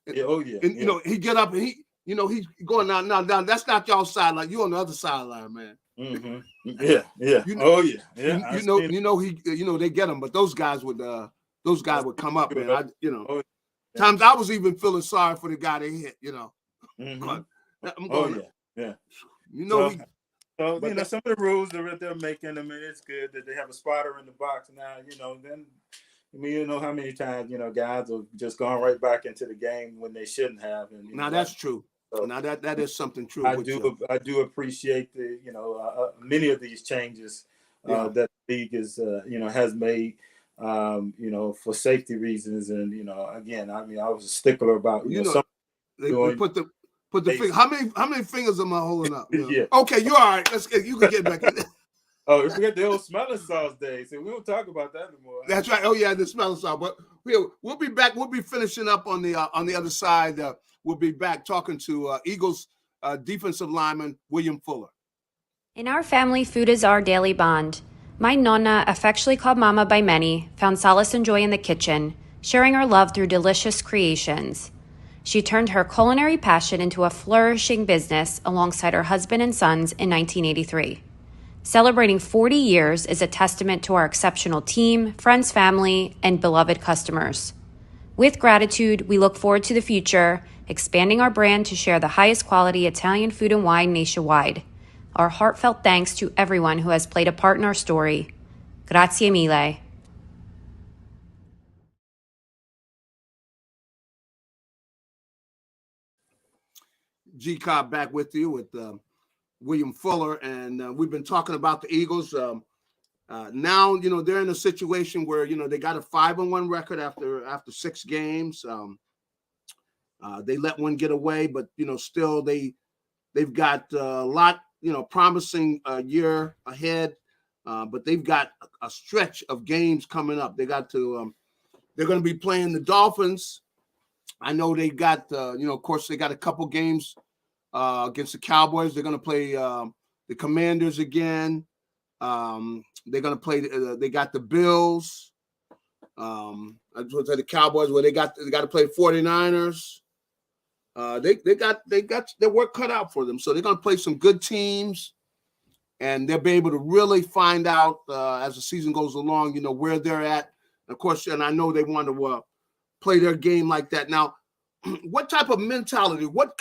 And he get up and he's going now. That's not y'all sideline. You on the other sideline, man. Mm-hmm. Yeah. They get him, but those guys would come up, man. Times I was even feeling sorry for the guy they hit. Mm-hmm. I'm Oh going. yeah. You know, So but some of the rules that they're making, I mean, it's good that they have a spotter in the box now. Then I mean, you know how many times guys have just gone right back into the game when they shouldn't have, and now that's true. So now that is something true. I do appreciate the many of these changes that the league is has made for safety reasons, and again, I mean, I was a stickler about some they doing. put the finger. How many fingers am I holding up? Yeah. Okay, you're all right. You can get back in. Oh, we forget the old smelling sauce days. So we don't talk about that anymore. That's right. Oh yeah, the smelling sauce. But we'll be back. We'll be finishing up on the other side. We'll be back talking to Eagles defensive lineman William Fuller. In our family, food is our daily bond. My nonna, affectionately called Mama by many, found solace and joy in the kitchen, sharing her love through delicious creations. She turned her culinary passion into a flourishing business alongside her husband and sons in 1983. Celebrating 40 years is a testament to our exceptional team, friends, family, and beloved customers. With gratitude, we look forward to the future, expanding our brand to share the highest quality Italian food and wine nationwide. Our heartfelt thanks to everyone who has played a part in our story. Grazie mille. G. Cobb back with you with William Fuller, and we've been talking about the Eagles. Now, they're in a situation where, they got a 5-1 record after 6 games. They let one get away, but, still they've got a lot, promising year ahead. But they've got a stretch of games coming up. They got to, they're going to be playing the Dolphins. I know they got, of course, they got a couple games against the Cowboys. They're going to play the Commanders again. They're going to play. They got the Bills. I just want to say the Cowboys. Where they got to play 49ers. They got their work cut out for them. So they're going to play some good teams, and they'll be able to really find out as the season goes along. Where they're at. Of course, and I know they want to play their game like that. Now, what type of mentality? What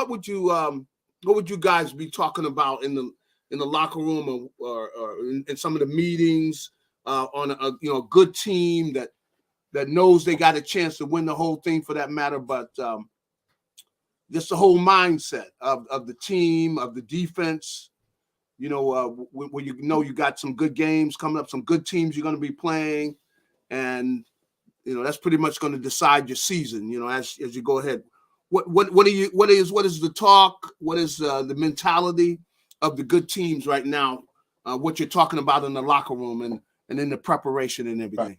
would you guys be talking about in the locker room or in some of the meetings on a good team that knows they got a chance to win the whole thing for that matter, but just the whole mindset of the team, of the defense, when you got some good games coming up, some good teams you're going to be playing, and that's pretty much going to decide your season. As you go ahead. What is the talk? What is the mentality of the good teams right now? What you're talking about in the locker room and in the preparation and everything. Right.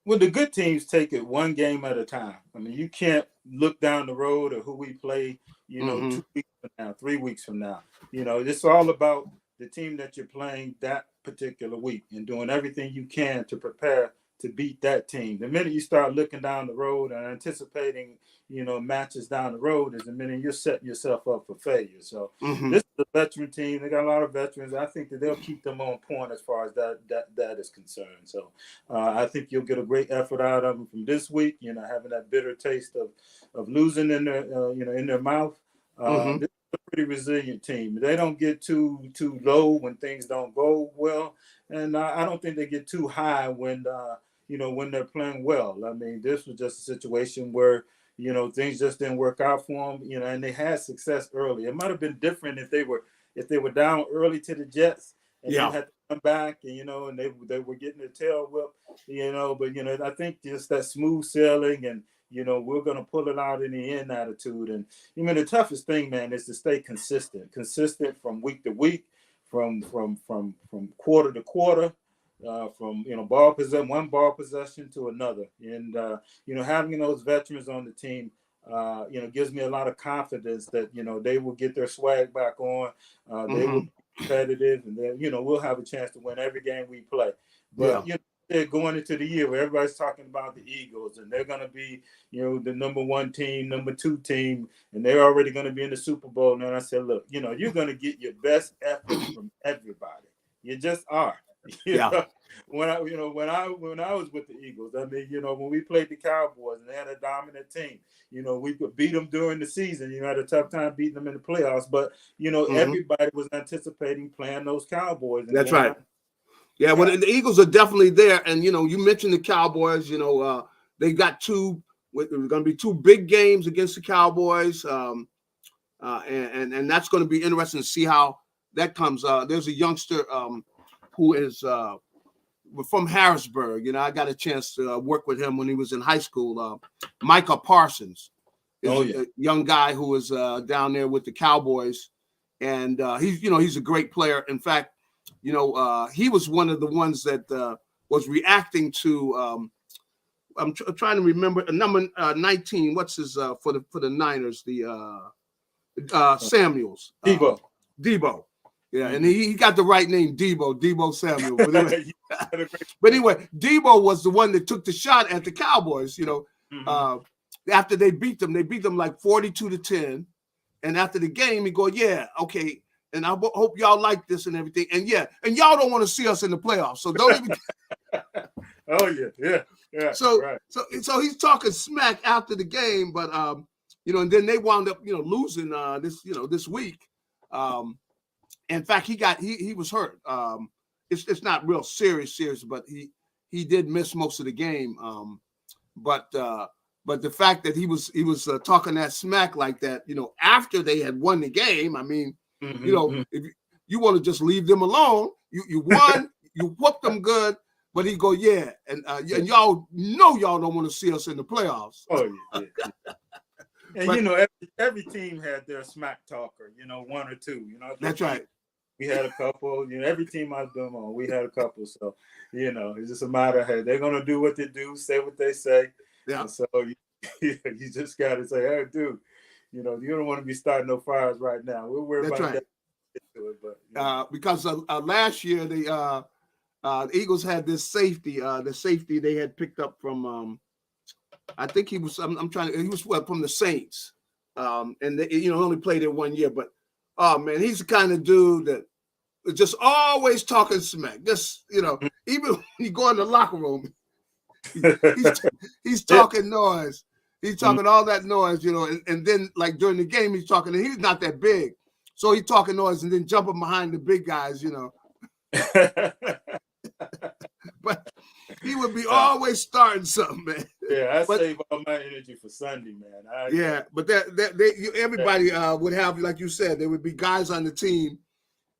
Well, the good teams take it one game at a time. I mean, you can't look down the road at who we play, 2 weeks from now, 3 weeks from now. It's all about the team that you're playing that particular week and doing everything you can to prepare to beat that team. The minute you start looking down the road and anticipating, matches down the road is the minute you're setting yourself up for failure. So this is a veteran team. They got a lot of veterans. I think that they'll keep them on point as far as that is concerned. So I think you'll get a great effort out of them from this week, having that bitter taste of losing in their mouth. This is a pretty resilient team. They don't get too low when things don't go well. And I don't think they get too high when they're playing well. I mean, this was just a situation where, things just didn't work out for them, and they had success early. It might have been different if they were down early to the Jets and then had to come back and, and they were getting their tail whipped, but, I think just that smooth sailing and, we're going to pull it out in the end attitude. And, the toughest thing, man, is to stay consistent from week to week, from quarter to quarter, from one ball possession to another, and having those veterans on the team, gives me a lot of confidence that they will get their swag back on, they will be competitive, and then we'll have a chance to win every game we play. But they're going into the year where everybody's talking about the Eagles, and they're going to be the number 1 team, number 2 team, and they're already going to be in the Super Bowl. And I said, look, you're going to get your best effort from everybody. You just are. when I was with the Eagles, I mean, when we played the Cowboys and they had a dominant team, we could beat them during the season. Had a tough time beating them in the playoffs, but everybody was anticipating playing those Cowboys. And that's right. Yeah, well, the Eagles are definitely there, and you mentioned the Cowboys. They got two. There's going to be two big games against the Cowboys, and that's going to be interesting to see how that comes. There's a youngster who is from Harrisburg. I got a chance to work with him when he was in high school. Micah Parsons is a young guy who is down there with the Cowboys, and he's a great player. In fact, he was one of the ones that was reacting to. I'm trying to remember number 19. What's his for the Niners? The Samuels. Debo. Yeah, and he got the right name, Debo Samuel. But anyway, Debo was the one that took the shot at the Cowboys. After they beat them like 42-10, and after the game, he go, yeah, okay. And I hope y'all like this and everything. And y'all don't want to see us in the playoffs. So don't even. Oh yeah. So right. so he's talking smack after the game, but and then they wound up losing this week. In fact, he was hurt. It's not real serious, but he did miss most of the game. But the fact that he was talking that smack like that, after they had won the game, I mean. If you want to just leave them alone, you won, you whooped them good, but he go, yeah, and y'all don't want to see us in the playoffs. Oh yeah. And every team had their smack talker, one or two. That's right. We had a couple. Every team I've been on, we had a couple. So it's just a matter of, hey, they're gonna do what they do, say what they say. Yeah. And so you just gotta say, hey, dude. You don't want to be starting no fires right now. We're worried about that. But, because last year the Eagles had this safety. The safety they had picked up from I think he was. He was from the Saints. And they, only played there 1 year. But oh man, he's the kind of dude that is just always talking smack. Just even when you go in the locker room, he's talking noise. He's talking all that noise, and then like during the game, he's talking, and he's not that big. So he's talking noise and then jumping behind the big guys, But he would be always starting something, man. Yeah, I save all my energy for Sunday, man. But everybody would have, like you said, there would be guys on the team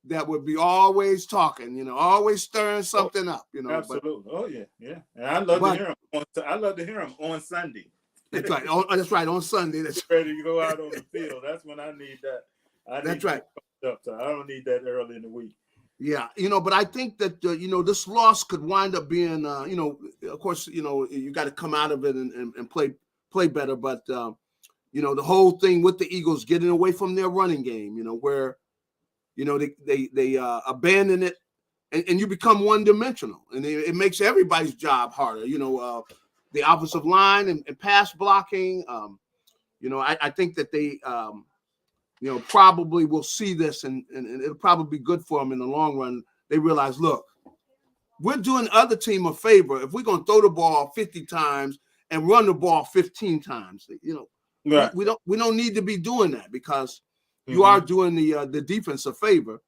that would be always talking, always stirring something up, Absolutely. Oh, yeah. And I love to hear him on Sunday. That's right. That's right. On Sunday, that's ready to go out on the field. That's when I need that. That's right. Up, so I don't need that early in the week. Yeah, but I think that this loss could wind up being, of course, you got to come out of it and play better. But the whole thing with the Eagles getting away from their running game, where they abandon it and you become one dimensional, and it makes everybody's job harder. The offensive line and pass blocking. I think that they, probably will see this and it'll probably be good for them in the long run. They realize, look, we're doing the other team a favor if we're going to throw the ball 50 times and run the ball 15 times. Right. We don't need to be doing that because you are doing the defense a favor,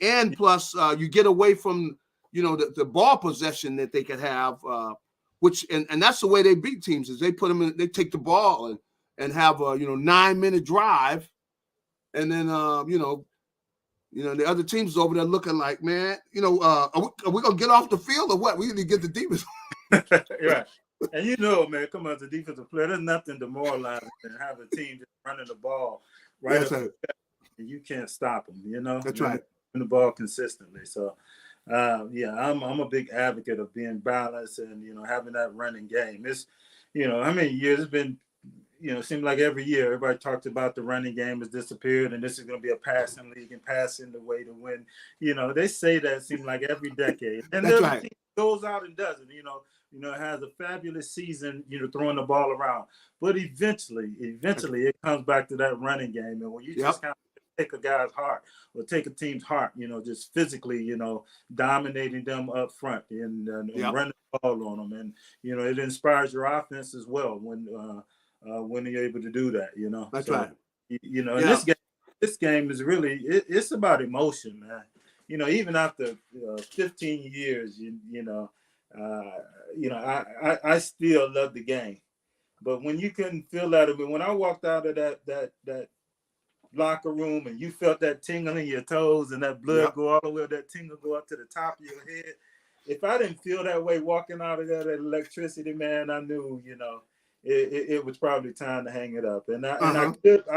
and plus you get away from the ball possession that they could have. Which and that's the way they beat teams is they put them in, they take the ball and have a 9-minute drive, and then the other teams over there looking like, man, are we gonna get off the field or what? We need to get the defense. Right. And man, come on, as a defensive player, there's nothing demoralizing than having a team just running the ball right up, and you can't stop them. That's right. The ball consistently. So. I'm a big advocate of being balanced and having that running game. It's how many years it's been. It seems like every year everybody talks about the running game has disappeared and this is going to be a passing league and passing the way to win. They say that it seems like every decade, and then the team goes out and does it. Has a fabulous season. Throwing the ball around, but eventually it comes back to that running game, and when you just kind of take a guy's heart or take a team's heart, just physically, dominating them up front and running the ball on them. And, it inspires your offense as well when you're able to do that, That's so, right. And this game is really, it's about emotion, man. Even after 15 years, I still love the game. But when you couldn't feel that, when I walked out of that locker room and you felt that tingle in your toes and that blood go all the way, that tingle go up to the top of your head. If I didn't feel that way walking out of there, that electricity, man, I knew, it was probably time to hang it up. And I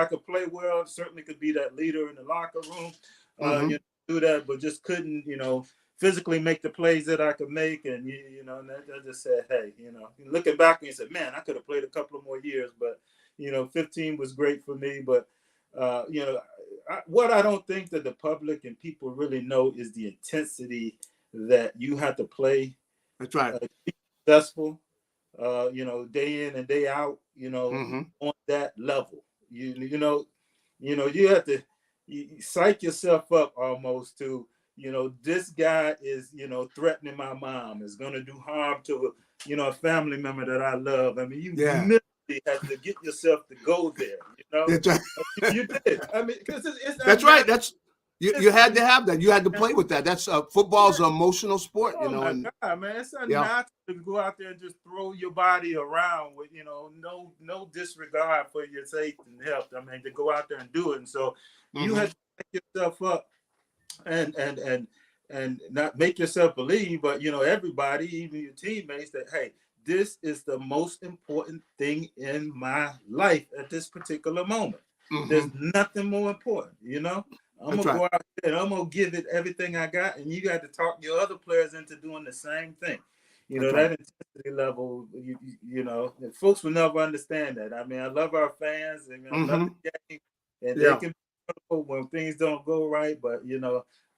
could play well, certainly could be that leader in the locker room, do that, but just couldn't, physically make the plays that I could make. And, and I just said, hey, looking back and you said, man, I could have played a couple of more years, but, 15 was great for me. But, what I don't think that the public and people really know is the intensity that you have to play. That's right. To be successful, day in and day out, on that level. You have to psych yourself up almost to, this guy is, threatening my mom, is going to do harm to, a family member that I love. I mean, you literally have to get yourself to go there, That's right. You did. I mean, because it's that's right. That's you had to have that. You had to play with that. That's football's an emotional sport, God, man, it's not to go out there and just throw your body around with, no disregard for your safety and health. I mean, to go out there and do it. And so you have to pick yourself up and not make yourself believe, but everybody, even your teammates, that hey, this is the most important thing in my life at this particular moment. There's nothing more important, I'm going to go out there and I'm going to give it everything I got. And you got to talk your other players into doing the same thing. That intensity level, folks will never understand that. I mean, I love our fans and I love the game. And they can be critical when things don't go right. But,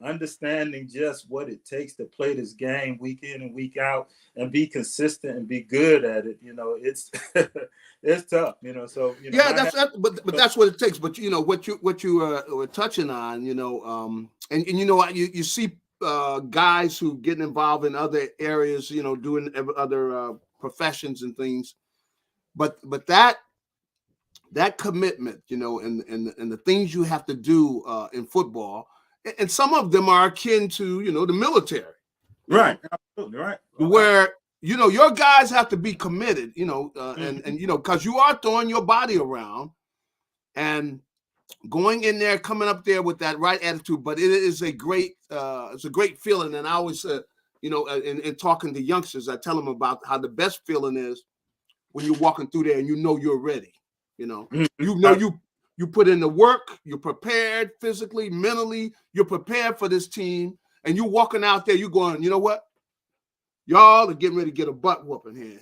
understanding just what it takes to play this game week in and week out and be consistent and be good at it, it's it's tough, so but that's what it takes. But what you were touching on, and you see guys who get involved in other areas, doing other professions and things, but that commitment, and the things you have to do in football. And some of them are akin to, the military. Right. Absolutely. Right. Where, your guys have to be committed, and because you are throwing your body around and going in there, coming up there with that right attitude. But it is it's a great feeling. And I always, in talking to youngsters, I tell them about how the best feeling is when you're walking through there and you're ready. You put in the work, you're prepared physically, mentally, you're prepared for this team, and you're walking out there, you're going, you know what? Y'all are getting ready to get a butt whooping here,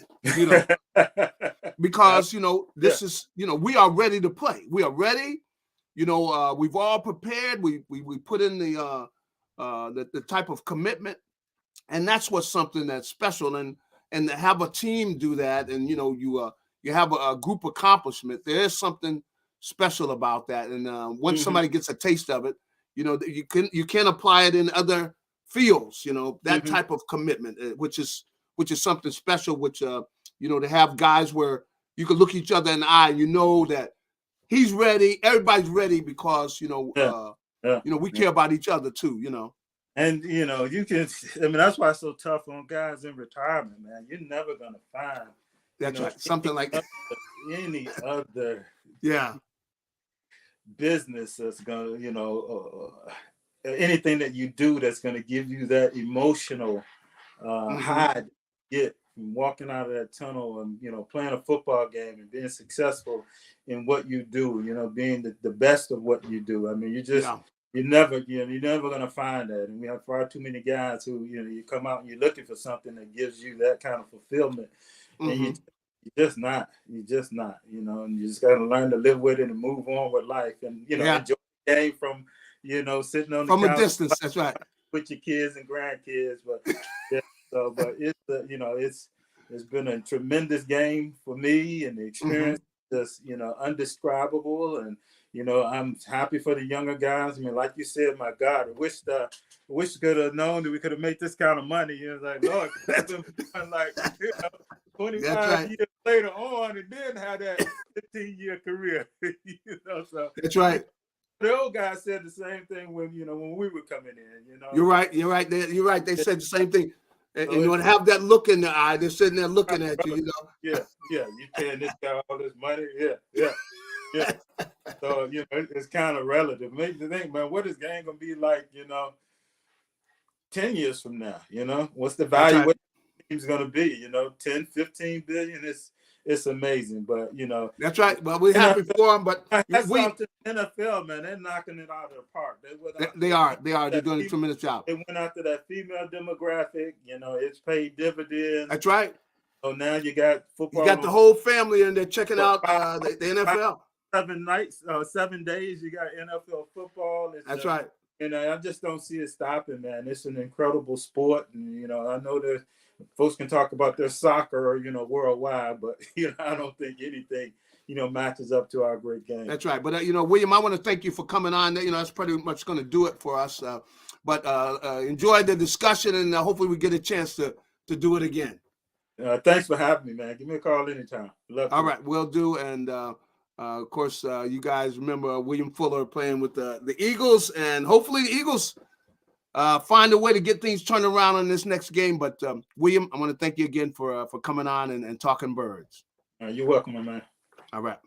because, this is, we are ready to play. We are ready. We've all prepared. We put in the type of commitment, and that's what's something that's special. And to have a team do that, and, you have a group accomplishment, there is something special about that. And once somebody gets a taste of it, you can apply it in other fields, that type of commitment, which is something special, which to have guys where you can look each other in the eye and that he's ready, everybody's ready, because we care about each other too, And you can, that's why it's so tough on guys in retirement, man. You're never gonna find right, something like any other business that's gonna, anything that you do that's gonna give you that emotional high to get from walking out of that tunnel and playing a football game and being successful in what you do, being the best of what you do. I mean, you're never gonna find that. And we have far too many guys who, you come out and you're looking for something that gives you that kind of fulfillment, and you're just not, and you just got to learn to live with it and move on with life, and enjoy the game from sitting on the from couch a distance. That's right, with your kids and grandkids. But but it's it's been a tremendous game for me, and the experience just undescribable. And I'm happy for the younger guys. I mean, like you said, my God, I wish could have known that we could have made this kind of money. Like, Lord, like 25 years later on, and then have that 15-year career. So that's right. The old guys said the same thing when we were coming in. You're right. You're right. They said the same thing. And you want to have that look in their eye. They're sitting there looking at you. Yeah. You paying this guy all this money. Yeah. So it's kind of relative. Make you think, man, what is game gonna be like? 10 years from now. What's the value? What the team's gonna be? 10, 15 billion. It's amazing, but that's right. Well, we're happy for them, but the NFL, man, they're knocking it out of the park. They are. They're doing a tremendous job. They went after that female demographic. It's paid dividends. That's right. So now you got football. You got the whole family, and they're checking out the NFL. 7 days. You got NFL football. That's right. I just don't see it stopping, man. It's an incredible sport, and I know that folks can talk about their soccer, worldwide, but I don't think anything, matches up to our great game. That's right. But William, I want to thank you for coming on. That's pretty much going to do it for us. But enjoy the discussion, and hopefully we get a chance to do it again. Thanks for having me, man. Give me a call anytime. All right, will do. And of course, you guys remember William Fuller playing with the Eagles, and hopefully the Eagles find a way to get things turned around in this next game. But William, I want to thank you again for coming on and talking birds. You're welcome, my man. All right.